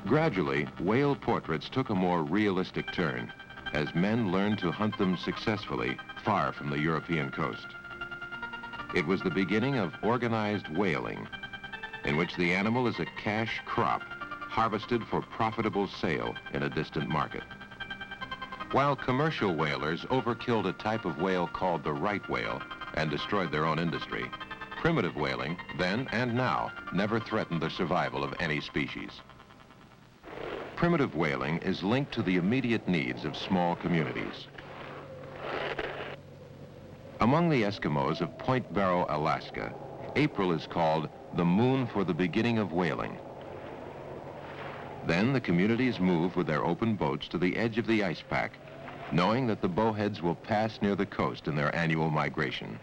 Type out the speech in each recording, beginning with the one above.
Gradually, whale portraits took a more realistic turn as men learned to hunt them successfully far from the European coast. It was the beginning of organized whaling, in which the animal is a cash crop harvested for profitable sale in a distant market. While commercial whalers overkilled a type of whale called the right whale and destroyed their own industry, primitive whaling, then and now, never threatened the survival of any species. Primitive whaling is linked to the immediate needs of small communities. Among the Eskimos of Point Barrow, Alaska, April is called the moon for the beginning of whaling. Then the communities move with their open boats to the edge of the ice pack, knowing that the bowheads will pass near the coast in their annual migration.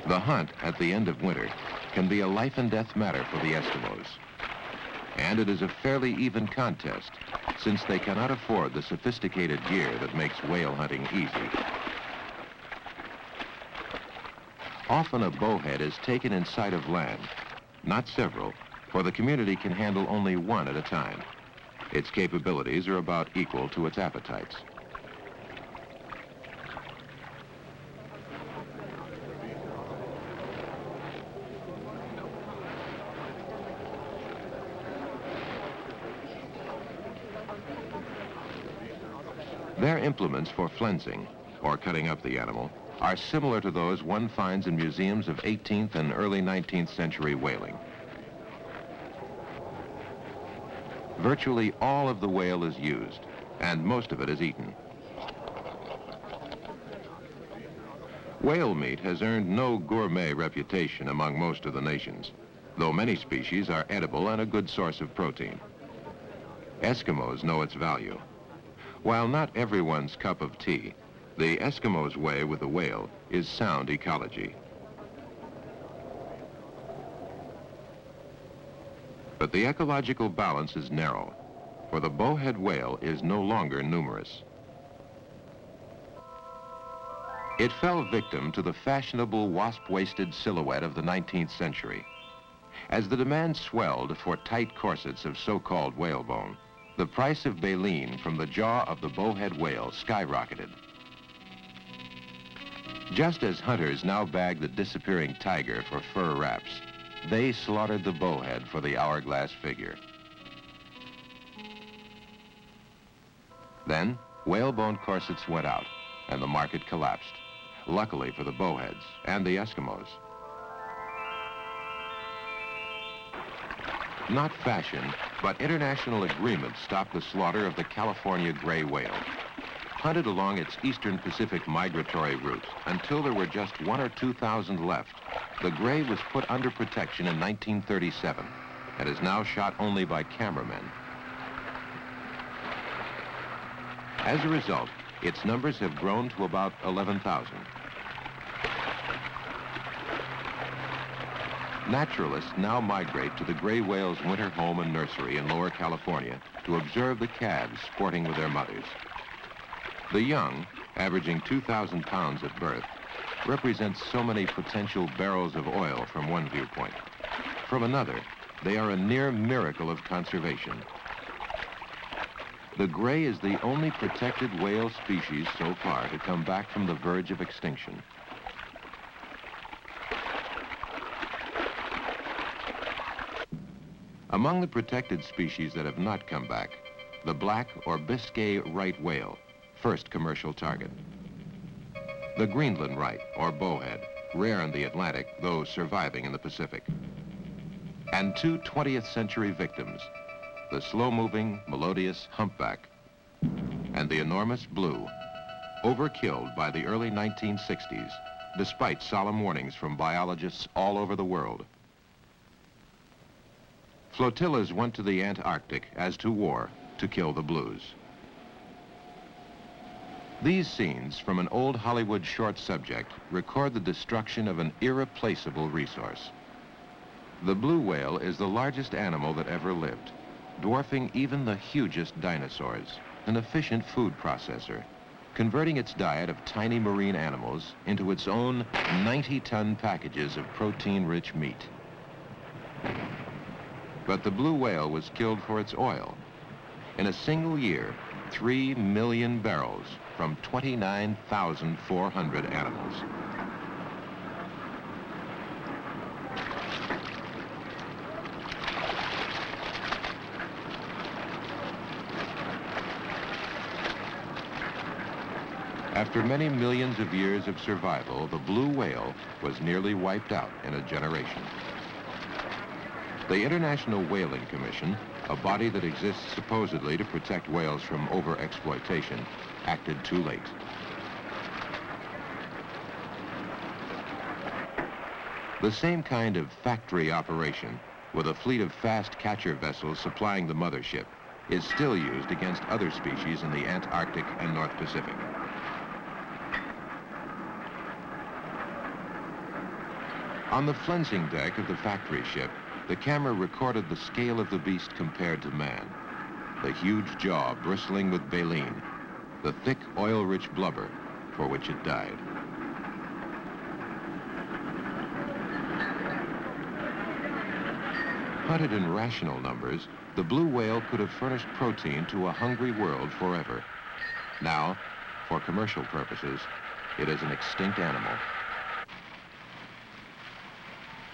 The hunt at the end of winter can be a life and death matter for the Eskimos. And it is a fairly even contest, since they cannot afford the sophisticated gear that makes whale hunting easy. Often a bowhead is taken in sight of land, not several, for the community can handle only one at a time. Its capabilities are about equal to its appetites. Their implements for flensing, or cutting up the animal, are similar to those one finds in museums of 18th and early 19th century whaling. Virtually all of the whale is used, and most of it is eaten. Whale meat has earned no gourmet reputation among most of the nations, though many species are edible and a good source of protein. Eskimos know its value. While not everyone's cup of tea, the Eskimos' way with the whale is sound ecology. But the ecological balance is narrow, for the bowhead whale is no longer numerous. It fell victim to the fashionable wasp-waisted silhouette of the 19th century. As the demand swelled for tight corsets of so-called whalebone, the price of baleen from the jaw of the bowhead whale skyrocketed. Just as hunters now bag the disappearing tiger for fur wraps, they slaughtered the bowhead for the hourglass figure. Then, whalebone corsets went out, and the market collapsed, luckily for the bowheads and the Eskimos. Not fashion, but international agreement stopped the slaughter of the California gray whale. Hunted along its eastern Pacific migratory route until there were just 1,000 or 2,000 left, the gray was put under protection in 1937 and is now shot only by cameramen. As a result, its numbers have grown to about 11,000. Naturalists now migrate to the gray whale's winter home and nursery in Lower California to observe the calves sporting with their mothers. The young, averaging 2,000 pounds at birth, represent so many potential barrels of oil from one viewpoint. From another, they are a near miracle of conservation. The gray is the only protected whale species so far to come back from the verge of extinction. Among the protected species that have not come back, the black or Biscay right whale, first commercial target. The Greenland right, or bowhead, rare in the Atlantic, though surviving in the Pacific. And two 20th century victims, the slow-moving, melodious humpback and the enormous blue, overkilled by the early 1960s, despite solemn warnings from biologists all over the world. Flotillas went to the Antarctic, as to war, to kill the blues. These scenes from an old Hollywood short subject record the destruction of an irreplaceable resource. The blue whale is the largest animal that ever lived, dwarfing even the hugest dinosaurs, an efficient food processor, converting its diet of tiny marine animals into its own 90-ton packages of protein-rich meat. But the blue whale was killed for its oil. In a single year, 3 million barrels from 29,400 animals. After many millions of years of survival, the blue whale was nearly wiped out in a generation. The International Whaling Commission, a body that exists supposedly to protect whales from overexploitation, acted too late. The same kind of factory operation, with a fleet of fast catcher vessels supplying the mothership, is still used against other species in the Antarctic and North Pacific. On the flensing deck of the factory ship, the camera recorded the scale of the beast compared to man. The huge jaw bristling with baleen, the thick, oil-rich blubber for which it died. Hunted in rational numbers, the blue whale could have furnished protein to a hungry world forever. Now, for commercial purposes, it is an extinct animal.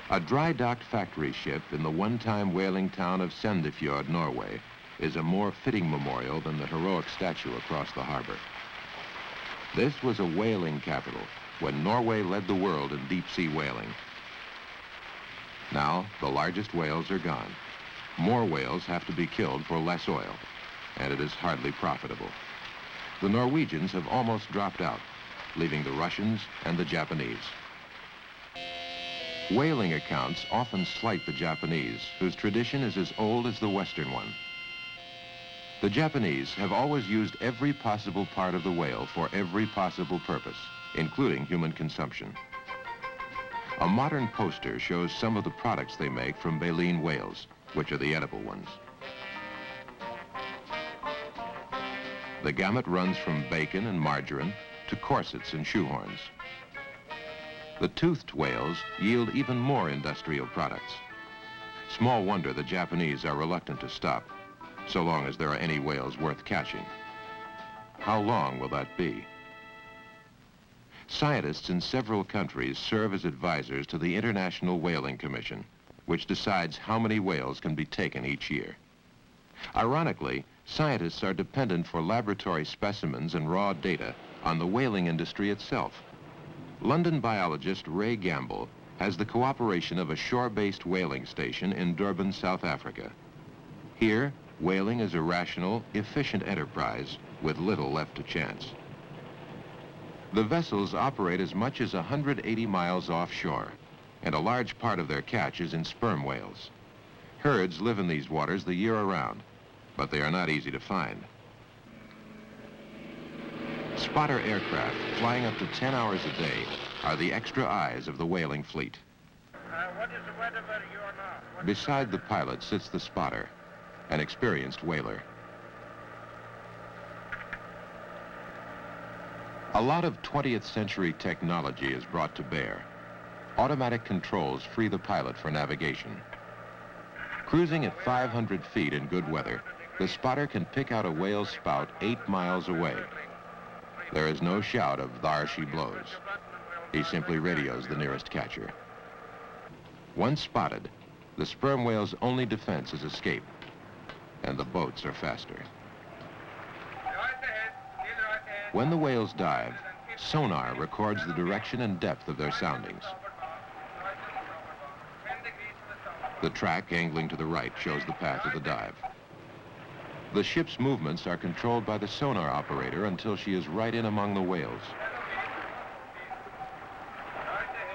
A dry-docked factory ship in the one-time whaling town of Sandefjord, Norway, is a more fitting memorial than the heroic statue across the harbor. This was a whaling capital when Norway led the world in deep-sea whaling. Now, the largest whales are gone. More whales have to be killed for less oil, and it is hardly profitable. The Norwegians have almost dropped out, leaving the Russians and the Japanese. Whaling accounts often slight the Japanese, whose tradition is as old as the Western one. The Japanese have always used every possible part of the whale for every possible purpose, including human consumption. A modern poster shows some of the products they make from baleen whales, which are the edible ones. The gamut runs from bacon and margarine to corsets and shoehorns. The toothed whales yield even more industrial products. Small wonder the Japanese are reluctant to stop, so long as there are any whales worth catching. How long will that be? Scientists in several countries serve as advisors to the International Whaling Commission, which decides how many whales can be taken each year. Ironically, scientists are dependent for laboratory specimens and raw data on the whaling industry itself. London biologist Ray Gamble has the cooperation of a shore-based whaling station in Durban, South Africa. Here, whaling is a rational, efficient enterprise with little left to chance. The vessels operate as much as 180 miles offshore, and a large part of their catch is in sperm whales. Herds live in these waters the year around, but they are not easy to find. Spotter aircraft, flying up to 10 hours a day, are the extra eyes of the whaling fleet. What is the weather where you are now? Beside the pilot sits the spotter, an experienced whaler. A lot of 20th century technology is brought to bear. Automatic controls free the pilot for navigation. Cruising at 500 feet in good weather, the spotter can pick out a whale's spout 8 miles away. There is no shout of "thar she blows." He simply radios the nearest catcher. Once spotted, the sperm whale's only defense is escape, and the boats are faster. When the whales dive, sonar records the direction and depth of their soundings. The track angling to the right shows the path of the dive. The ship's movements are controlled by the sonar operator until she is right in among the whales.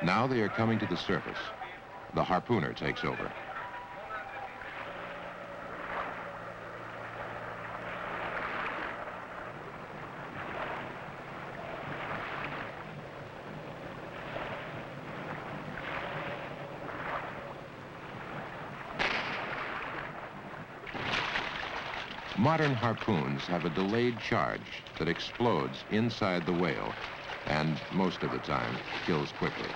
Now they are coming to the surface. The harpooner takes over. Modern harpoons have a delayed charge that explodes inside the whale and, most of the time, kills quickly.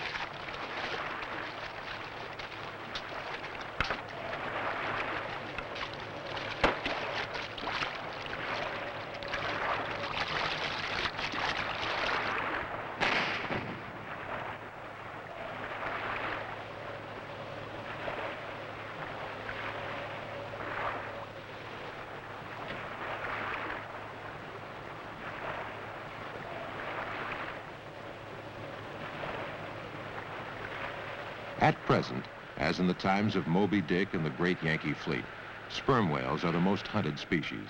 At present, as in the times of Moby Dick and the great Yankee fleet, sperm whales are the most hunted species.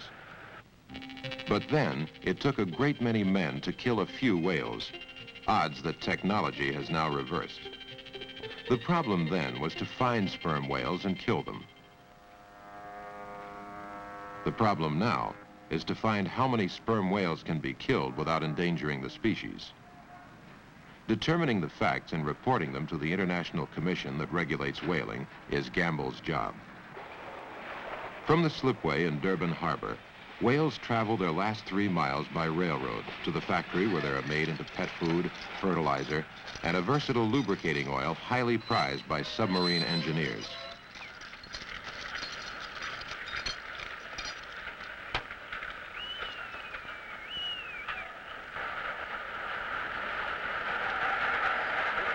But then, it took a great many men to kill a few whales, odds that technology has now reversed. The problem then was to find sperm whales and kill them. The problem now is to find how many sperm whales can be killed without endangering the species. Determining the facts and reporting them to the International Commission that regulates whaling is Gamble's job. From the slipway in Durban Harbor, whales travel their last 3 miles by railroad to the factory where they are made into pet food, fertilizer, and a versatile lubricating oil highly prized by submarine engineers.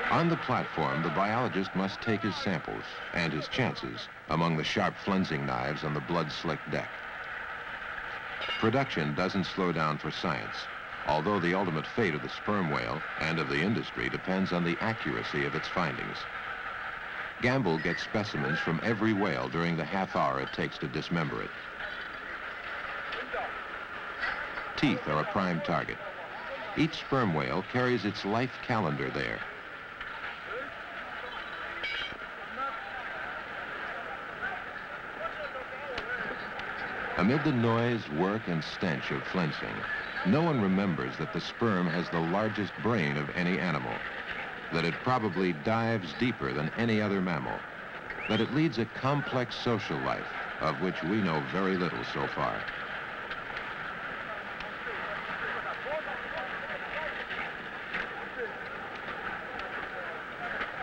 On the platform, the biologist must take his samples and his chances among the sharp flensing knives on the blood-slicked deck. Production doesn't slow down for science, although the ultimate fate of the sperm whale and of the industry depends on the accuracy of its findings. Gamble gets specimens from every whale during the half hour it takes to dismember it. Teeth are a prime target. Each sperm whale carries its life calendar there. Amid the noise, work, and stench of flensing, no one remembers that the sperm has the largest brain of any animal, that it probably dives deeper than any other mammal, that it leads a complex social life of which we know very little so far.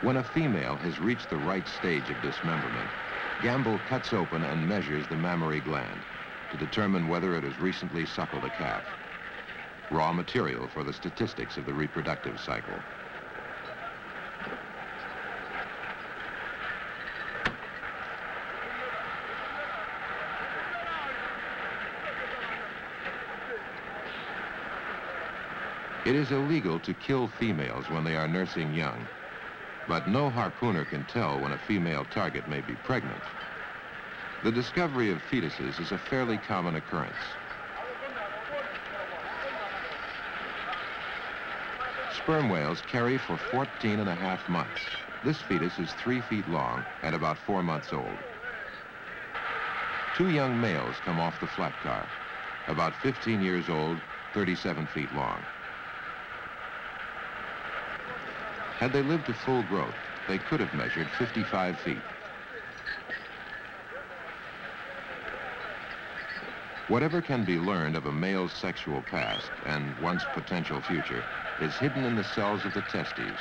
When a female has reached the right stage of dismemberment, Gamble cuts open and measures the mammary gland to determine whether it has recently suckled a calf, raw material for the statistics of the reproductive cycle. It is illegal to kill females when they are nursing young, but no harpooner can tell when a female target may be pregnant. The discovery of fetuses is a fairly common occurrence. Sperm whales carry for 14.5 months. This fetus is 3 feet long and about 4 months old. 2 young males come off the flat car, about 15 years old, 37 feet long. Had they lived to full growth, they could have measured 55 feet. Whatever can be learned of a male's sexual past and one's potential future is hidden in the cells of the testes.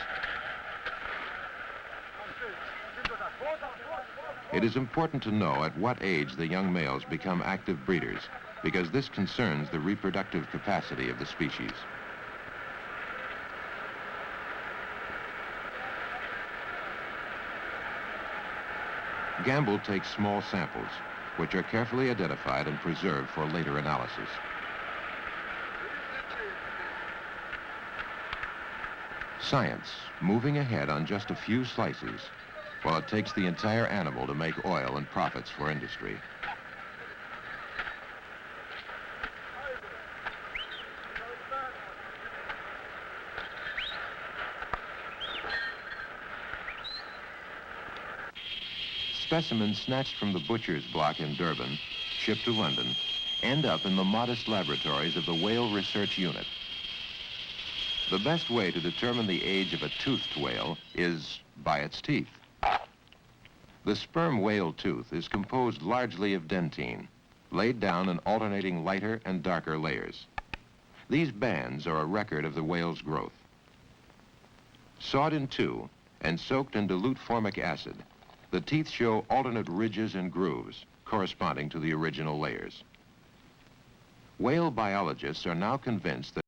It is important to know at what age the young males become active breeders, because this concerns the reproductive capacity of the species. Gamble takes small samples, which are carefully identified and preserved for later analysis. Science, moving ahead on just a few slices, while it takes the entire animal to make oil and profits for industry. Specimens snatched from the butcher's block in Durban, shipped to London, end up in the modest laboratories of the Whale Research Unit. The best way to determine the age of a toothed whale is by its teeth. The sperm whale tooth is composed largely of dentine, laid down in alternating lighter and darker layers. These bands are a record of the whale's growth. Sawed in two and soaked in dilute formic acid, the teeth show alternate ridges and grooves corresponding to the original layers. Whale biologists are now convinced that